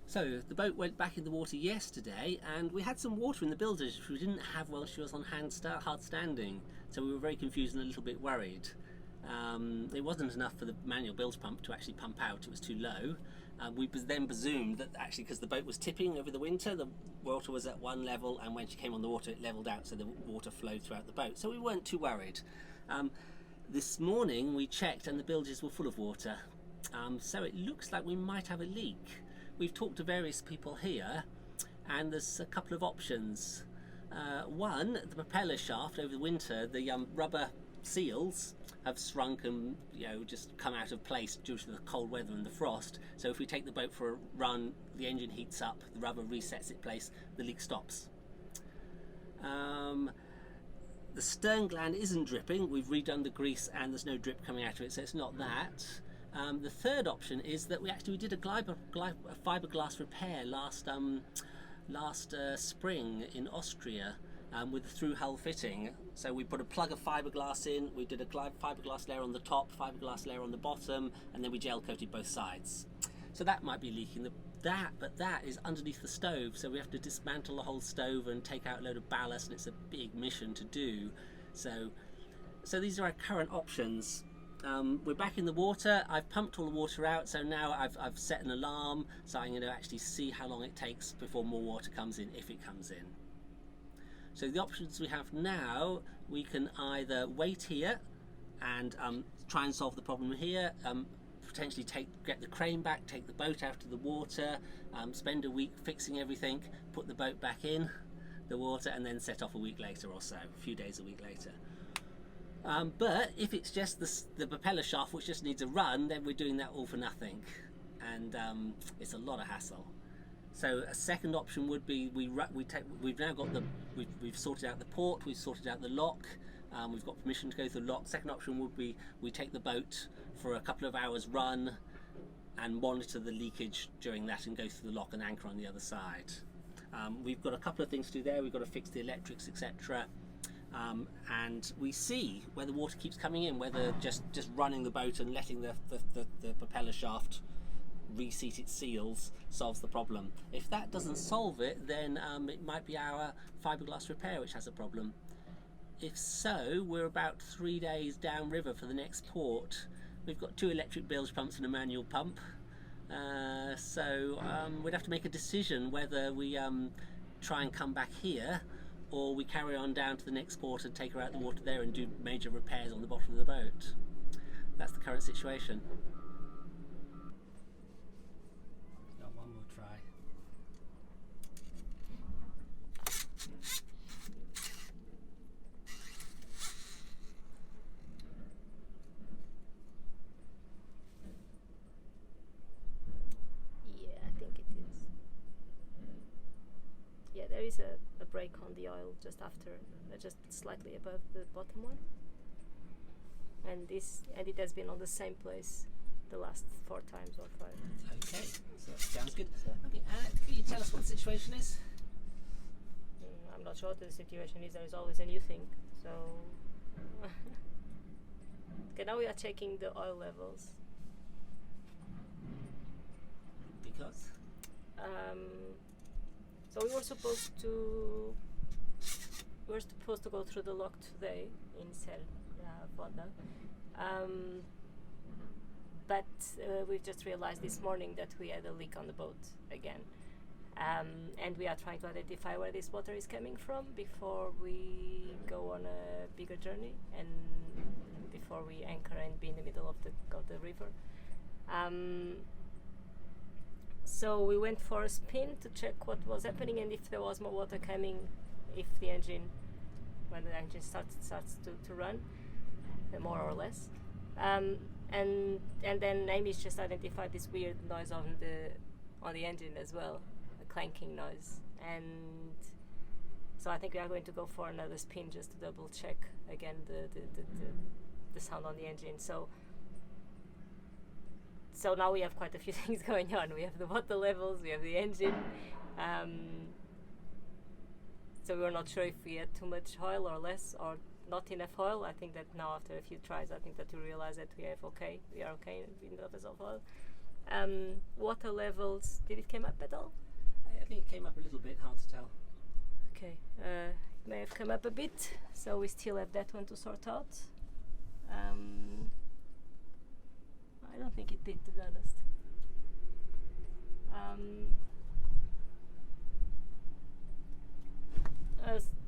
So the boat went back in the water yesterday, and we had some water in the bilges which we didn't have while she was on hard standing. So we were very confused and a little bit worried. It wasn't enough for the manual bilge pump to actually pump out; it was too low. We then presumed that actually, because the boat was tipping over the winter, the water was at one level, and when she came on the water, it leveled out, so the water flowed throughout the boat. So we weren't too worried. This morning we checked, and the bilges were full of water. So it looks like we might have a leak. We've talked to various people here, and there's a couple of options. One, the propeller shaft over the winter, the rubber seals have shrunk and just come out of place due to the cold weather and the frost. So if we take the boat for a run, the engine heats up, the rubber resets its place, the leak stops. The stern gland isn't dripping. We've redone the grease and there's no drip coming out of it, so it's not that. The third option is that we did a fiberglass repair last spring in Austria with a through hull fitting. So we put a plug of fiberglass in, we did a fiberglass layer on the top, fiberglass layer on the bottom, and then we gel coated both sides. So that might be leaking. But that is underneath the stove, so we have to dismantle the whole stove and take out a load of ballast, and it's a big mission to do. So these are our current options. We're back in the water. I've pumped all the water out, so now I've set an alarm, so I'm going to actually see how long it takes before more water comes in, if it comes in. So the options we have now, we can either wait here and try and solve the problem here, potentially get the crane back, take the boat out of the water, spend a week fixing everything, put the boat back in the water, and then set off a week later or so, a few days a week later. But if it's just the propeller shaft which just needs a run, then we're doing that all for nothing, and it's a lot of hassle. So a second option would be we've sorted out the port, we've sorted out the lock, we've got permission to go through the lock. Second option would be we take the boat for a couple of hours run and monitor the leakage during that and go through the lock and anchor on the other side. We've got a couple of things to do there. We've got to fix the electrics, etc. And we see where the water keeps coming in, whether just running the boat and letting the propeller shaft reseat its seals solves the problem. If that doesn't solve it, then it might be our fiberglass repair which has a problem. If so, we're about 3 days downriver for the next port. We've got 2 electric bilge pumps and a manual pump, so we'd have to make a decision whether we try and come back here, or we carry on down to the next port and take her out the water there and do major repairs on the bottom of the boat. That's the current situation. Got one more try. Yeah, I think it is. Yeah, there is a break on the oil just after, just slightly above the bottom one, and it has been on the same place the last 4 times or 5. Okay, so that sounds good. Okay, can you tell us what the situation is? I'm not sure what the situation is. There is always a new thing. So okay, now we are checking the oil levels. Because? So we were supposed to go through the lock today in Servoda, but we've just realized this morning that we had a leak on the boat again, and we are trying to identify where this water is coming from before we go on a bigger journey and before we anchor and be in the middle of the river. So we went for a spin to check what was happening and if there was more water coming, when the engine starts to run, more or less. And then Amy's just identified this weird noise on the engine as well, a clanking noise. And so I think we are going to go for another spin just to double check again the sound on the engine. So now we have quite a few things going on. We have the water levels, we have the engine. So we were not sure if we had too much oil or less or not enough oil. I think that now after a few tries, I think that we realize that we are okay in levels of oil. Water levels, did it come up at all? I think it came up a little bit, hard to tell. Okay, it may have come up a bit, so we still have that one to sort out. I don't think it did, to be honest.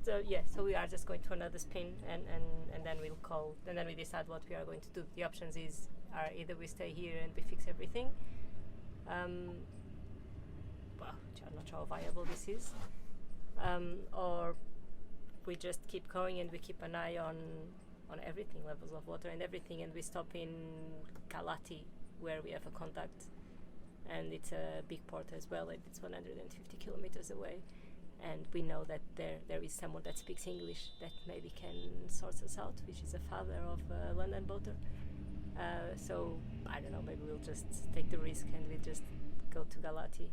So we are just going to another spin, and then we'll call, and then we decide what we are going to do. The options are either we stay here and we fix everything, I'm not sure how viable this is, or we just keep going and we keep an eye on everything, levels of water and everything, and we stop in Galati, where we have a contact, and it's a big port as well. It's 150 kilometers away, and we know that there is someone that speaks English that maybe can sort us out, which is a father of a London boater. So I don't know, maybe we'll just take the risk and we just go to Galati,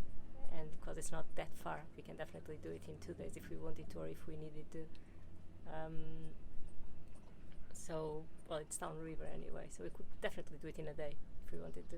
and because it's not that far, we can definitely do it in 2 days if we wanted to, or if we needed to. Well, it's downriver anyway, so we could definitely do it in a day if we wanted to.